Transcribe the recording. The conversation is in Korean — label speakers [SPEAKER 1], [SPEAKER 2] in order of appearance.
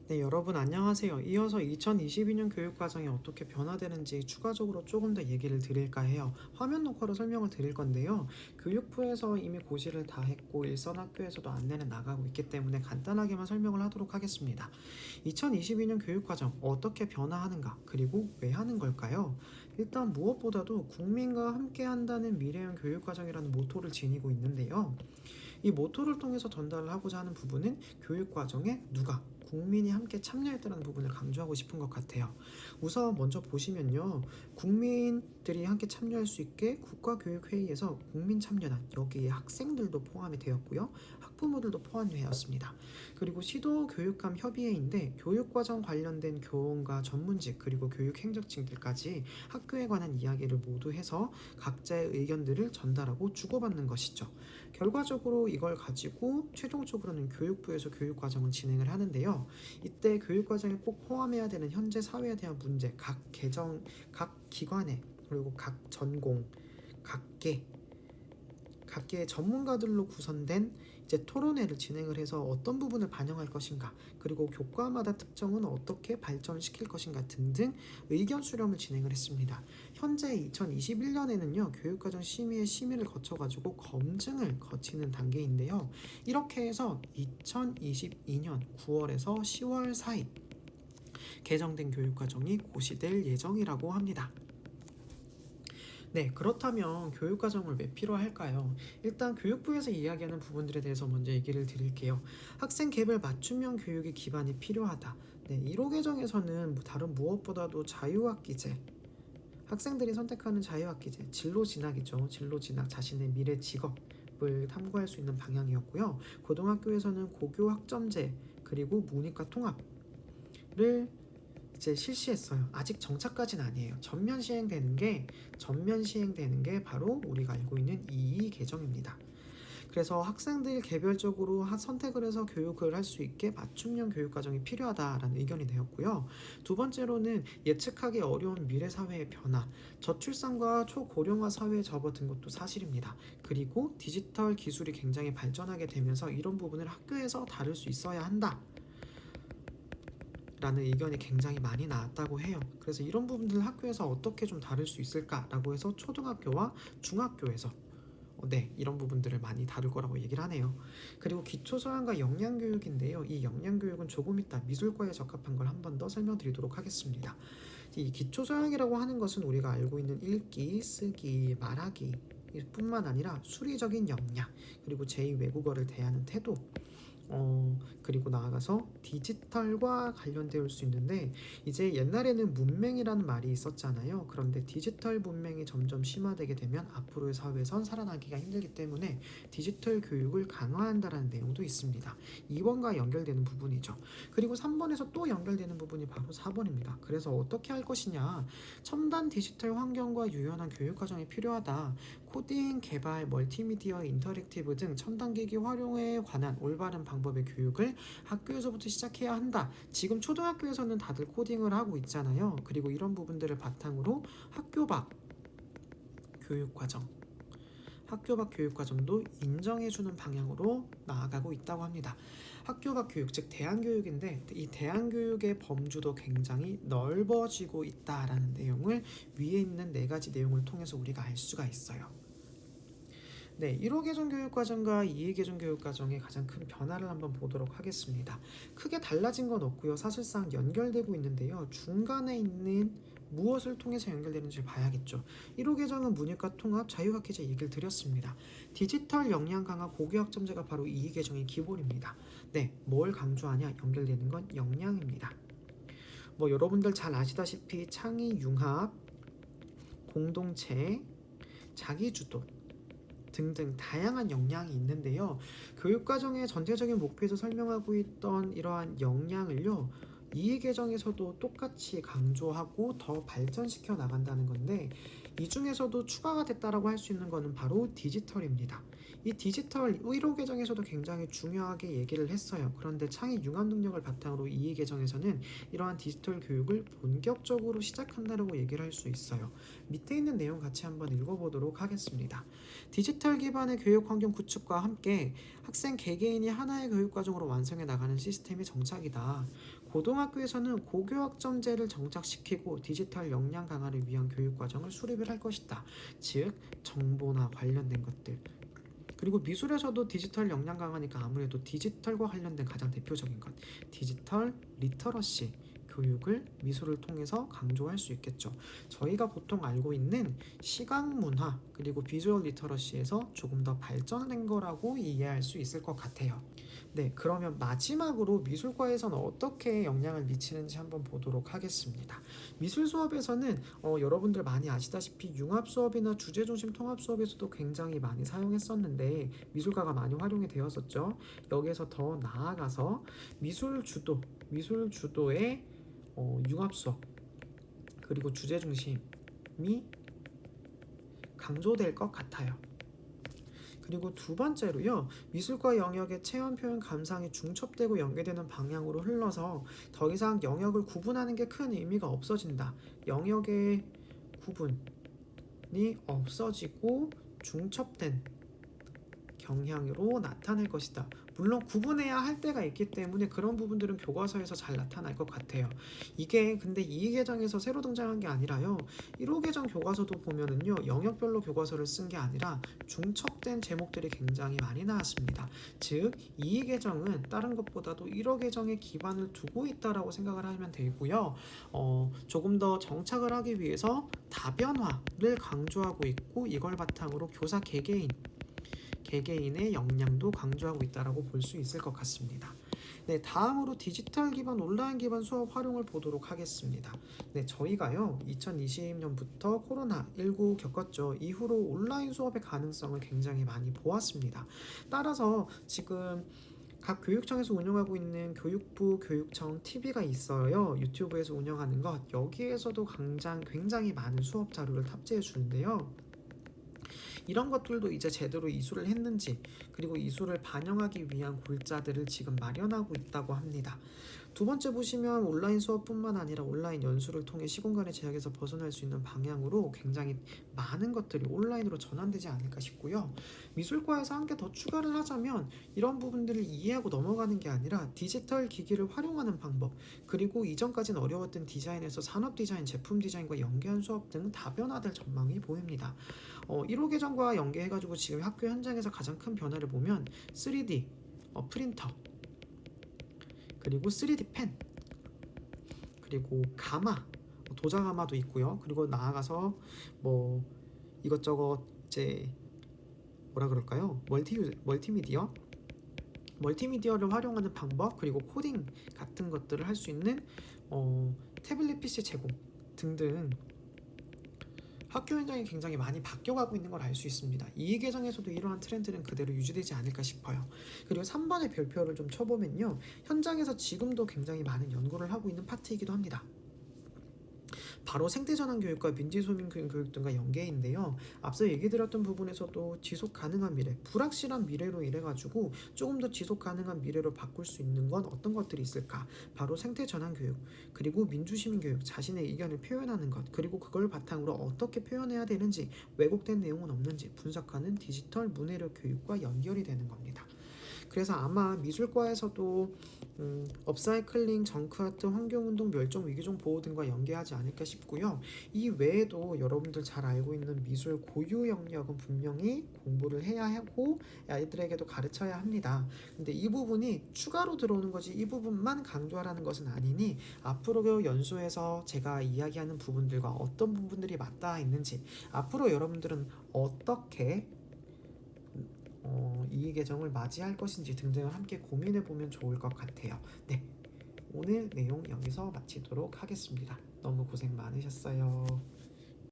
[SPEAKER 1] 네, 여러분 안녕하세요. 이어서 2022년 교육과정이 어떻게 변화되는지 추가적으로 조금 더 얘기를 드릴까 해요. 화면 녹화로 설명을 드릴 건데요. 교육부에서 이미 고시를 다 했고 일선 학교에서도 안내는 나가고 있기 때문에 간단하게만 설명을 하도록 하겠습니다. 2022년 교육과정 어떻게 변화하는가, 그리고 왜 하는 걸까요? 일단 무엇보다도 국민과 함께 한다는 미래형 교육과정이라는 모토를 지니고 있는데요. 이 모토를 통해서 전달을 하고자 하는 부분은 교육과정에 누가 국민이 함께 참여했다는 부분을 강조하고 싶은 것 같아요. 우선 먼저 보시면요. 국민들이 함께 참여할 수 있게 국가교육회의에서 국민참여단, 여기에 학생들도 포함이 되었고요. 학부모들도 포함되었습니다. 그리고 시도교육감협의회인데 교육과정 관련된 교원과 전문직 그리고 교육행정직들까지 학교에 관한 이야기를 모두 해서 각자의 의견들을 전달하고 주고받는 것이죠. 결과적으로 이걸 가지고 최종적으로는 교육부에서 교육과정을 진행을 하는데요. 이때 교육과정에 꼭 포함해야 되는 현재 사회에 대한 문제, 각 기관에 그리고 각 전공, 각계 각계의 전문가들로 구성된 이제 토론회를 진행을 해서 어떤 부분을 반영할 것인가, 그리고 교과마다 특정은 어떻게 발전시킬 것인가 등등 의견 수렴을 진행을 했습니다. 현재 2021년에는요 교육과정 심의의 심의를 거쳐가지고 검증을 거치는 단계인데요. 이렇게 해서 2022년 9월에서 10월 사이 개정된 교육과정이 고시될 예정이라고 합니다. 네, 그렇다면 교육과정을 왜 필요할까요? 일단 교육부에서 이야기하는 부분들에 대해서 먼저 얘기를 드릴게요. 학생 개별 맞춤형 교육의 기반이 필요하다. 네, 1호 개정에서는 다른 무엇보다도 자유학기제, 학생들이 선택하는 자유학기제, 진로 진학이죠. 진로 진학, 자신의 미래 직업을 탐구할 수 있는 방향이었고요. 고등학교에서는 고교 학점제 그리고 문이과 통합을 이제 실시했어요. 아직 정착까지는 아니에요. 전면 시행되는 게 바로 우리가 알고 있는 이 개정입니다. 그래서 학생들 개별적으로 선택을 해서 교육을 할 수 있게 맞춤형 교육 과정이 필요하다라는 의견이 되었고요. 두 번째로는 예측하기 어려운 미래 사회의 변화, 저출산과 초고령화 사회에 접어든 것도 사실입니다. 그리고 디지털 기술이 굉장히 발전하게 되면서 이런 부분을 학교에서 다룰 수 있어야 한다 라는 의견이 굉장히 많이 나왔다고 해요. 그래서 이런 부분들을 학교에서 어떻게 좀 다룰 수 있을까라고 해서 초등학교와 중학교에서 이런 부분들을 많이 다룰 거라고 얘기를 하네요. 그리고 기초소양과 역량교육인데요. 이 역량교육은 조금 이따 미술과에 적합한 걸 한 번 더 설명드리도록 하겠습니다. 이 기초소양이라고 하는 것은 우리가 알고 있는 읽기, 쓰기, 말하기 뿐만 아니라 수리적인 역량, 그리고 제2외국어를 대하는 태도, 그리고 나아가서 디지털과 관련되어 올 수 있는데, 이제 옛날에는 문맹이라는 말이 있었잖아요. 그런데 디지털 문맹이 점점 심화되게 되면 앞으로의 사회에선 살아나기가 힘들기 때문에 디지털 교육을 강화한다라는 내용도 있습니다. 2번과 연결되는 부분이죠. 그리고 3번에서 또 연결되는 부분이 바로 4번입니다. 그래서 어떻게 할 것이냐, 첨단 디지털 환경과 유연한 교육 과정이 필요하다. 코딩, 개발, 멀티미디어, 인터랙티브 등 첨단 기기 활용에 관한 올바른 방법의 교육을 학교에서부터 시작해야 한다. 지금 초등학교에서는 다들 코딩을 하고 있잖아요. 그리고 이런 부분들을 바탕으로 학교 밖 교육과정, 학교 밖 교육과정도 인정해주는 방향으로 나아가고 있다고 합니다. 학교 밖 교육, 즉 대안교육인데, 이 대안교육의 범주도 굉장히 넓어지고 있다라는 내용을 위에 있는 네 가지 내용을 통해서 우리가 알 수가 있어요. 네, 1호 개정 교육과정과 2회 개정 교육과정의 가장 큰 변화를 한번 보도록 하겠습니다. 크게 달라진 건 없고요. 사실상 연결되고 있는데요. 중간에 있는 무엇을 통해서 연결되는지 봐야겠죠. 1호 개정은 문이과 통합, 자유학기제 얘기를 드렸습니다. 디지털 역량 강화 고교학점제가 바로 2회 개정의 기본입니다. 네, 뭘 강조하냐? 연결되는 건 역량입니다. 여러분들 잘 아시다시피 창의 융합, 공동체, 자기주도 등등 다양한 역량이 있는데요. 교육과정의 전체적인 목표에서 설명하고 있던 이러한 역량을요, 이 개정에서도 똑같이 강조하고 더 발전시켜 나간다는 건데, 이 중에서도 추가가 됐다라고 할 수 있는 것은 바로 디지털입니다. 이 디지털 1호 개정에서도 굉장히 중요하게 얘기를 했어요. 그런데 창의 융합 능력을 바탕으로 2회 개정에서는 이러한 디지털 교육을 본격적으로 시작한다라고 얘기를 할 수 있어요. 밑에 있는 내용 같이 한번 읽어보도록 하겠습니다. 디지털 기반의 교육 환경 구축과 함께 학생 개개인이 하나의 교육과정으로 완성해 나가는 시스템이 정착이다. 고등학교에서는 고교학점제를 정착시키고 디지털 역량 강화를 위한 교육과정을 수립을 할 것이다. 즉 정보나 관련된 것들. 그리고 미술에서도 디지털 역량 강화니까 아무래도 디지털과 관련된 가장 대표적인 것, 디지털 리터러시 교육을 미술을 통해서 강조할 수 있겠죠. 저희가 보통 알고 있는 시각 문화 그리고 비주얼 리터러시에서 조금 더 발전된 거라고 이해할 수 있을 것 같아요. 네, 그러면 마지막으로 미술과에서는 어떻게 영향을 미치는지 한번 보도록 하겠습니다. 미술 수업에서는 여러분들 많이 아시다시피 융합 수업이나 주제 중심 통합 수업에서도 굉장히 많이 사용했었는데 미술과가 많이 활용이 되었었죠. 여기에서 더 나아가서 미술 주도의 융합 수업 그리고 주제 중심이 강조될 것 같아요. 그리고 두 번째로요, 미술과 영역의 체험 표현 감상이 중첩되고 연계되는 방향으로 흘러서 더 이상 영역을 구분하는 게 큰 의미가 없어진다. 영역의 구분이 없어지고 중첩된 경향으로 나타날 것이다. 물론 구분해야 할 때가 있기 때문에 그런 부분들은 교과서에서 잘 나타날 것 같아요. 이게 근데 2계정에서 새로 등장한 게 아니라요. 1호 계정 교과서도 보면은요. 영역별로 교과서를 쓴 게 아니라 중첩된 제목들이 굉장히 많이 나왔습니다. 즉 2계정은 다른 것보다도 1호 계정에 기반을 두고 있다라고 생각을 하면 되고요. 조금 더 정착을 하기 위해서 다변화를 강조하고 있고 이걸 바탕으로 교사 개개인의 역량도 강조하고 있다라고 볼 수 있을 것 같습니다. 네, 다음으로 디지털 기반 온라인 기반 수업 활용을 보도록 하겠습니다. 네, 저희가요 2020년부터 코로나19 겪었죠. 이후로 온라인 수업의 가능성을 굉장히 많이 보았습니다. 따라서 지금 각 교육청에서 운영하고 있는 교육부 교육청 TV가 있어요. 유튜브에서 운영하는 것. 여기에서도 굉장히 많은 수업 자료를 탑재해 주는데요. 이런 것들도 이제 제대로 이수를 했는지 그리고 이수를 반영하기 위한 골자들을 지금 마련하고 있다고 합니다. 두 번째 보시면 온라인 수업뿐만 아니라 온라인 연수를 통해 시공간의 제약에서 벗어날 수 있는 방향으로 굉장히 많은 것들이 온라인으로 전환되지 않을까 싶고요. 미술과에서 한 개 더 추가를 하자면 이런 부분들을 이해하고 넘어가는 게 아니라 디지털 기기를 활용하는 방법 그리고 이전까지는 어려웠던 디자인에서 산업 디자인, 제품 디자인과 연계한 수업 등 다변화될 전망이 보입니다. 1호 계정과 연계해가지고 지금 학교 현장에서 가장 큰 변화를 보면 3D 프린터 그리고 3D 펜 그리고 가마 도자 가마도 있고요. 그리고 나아가서 뭐 이것저것 이제 뭐라 그럴까요? 멀티미디어를 활용하는 방법 그리고 코딩 같은 것들을 할 수 있는 태블릿 PC 제공 등등 학교 현장이 굉장히 많이 바뀌어가고 있는 걸 알 수 있습니다. 이 계정에서도 이러한 트렌드는 그대로 유지되지 않을까 싶어요. 그리고 3번의 별표를 좀 쳐보면요. 현장에서 지금도 굉장히 많은 연구를 하고 있는 파트이기도 합니다. 바로 생태전환 교육과 민지소민 교육 등과 연계인데요. 앞서 얘기 드렸던 부분에서도 지속 가능한 미래, 불확실한 미래로 인해가지고 조금 더 지속 가능한 미래로 바꿀 수 있는 건 어떤 것들이 있을까? 바로 생태전환 교육, 그리고 민주시민 교육, 자신의 의견을 표현하는 것, 그리고 그걸 바탕으로 어떻게 표현해야 되는지, 왜곡된 내용은 없는지 분석하는 디지털 문해력 교육과 연결이 되는 겁니다. 그래서 아마 미술과에서도 업사이클링, 정크아트, 환경운동, 멸종 위기종 보호 등과 연계하지 않을까 싶고요. 이 외에도 여러분들 잘 알고 있는 미술 고유 영역은 분명히 공부를 해야 하고 아이들에게도 가르쳐야 합니다. 근데 이 부분이 추가로 들어오는 거지 이 부분만 강조하라는 것은 아니니 앞으로 연수에서 제가 이야기하는 부분들과 어떤 부분들이 맞닿아 있는지 앞으로 여러분들은 어떻게 이 계정을 맞이할 것인지 등등을 함께 고민해 보면 좋을 것 같아요. 네, 오늘 내용 여기서 마치도록 하겠습니다. 너무 고생 많으셨어요.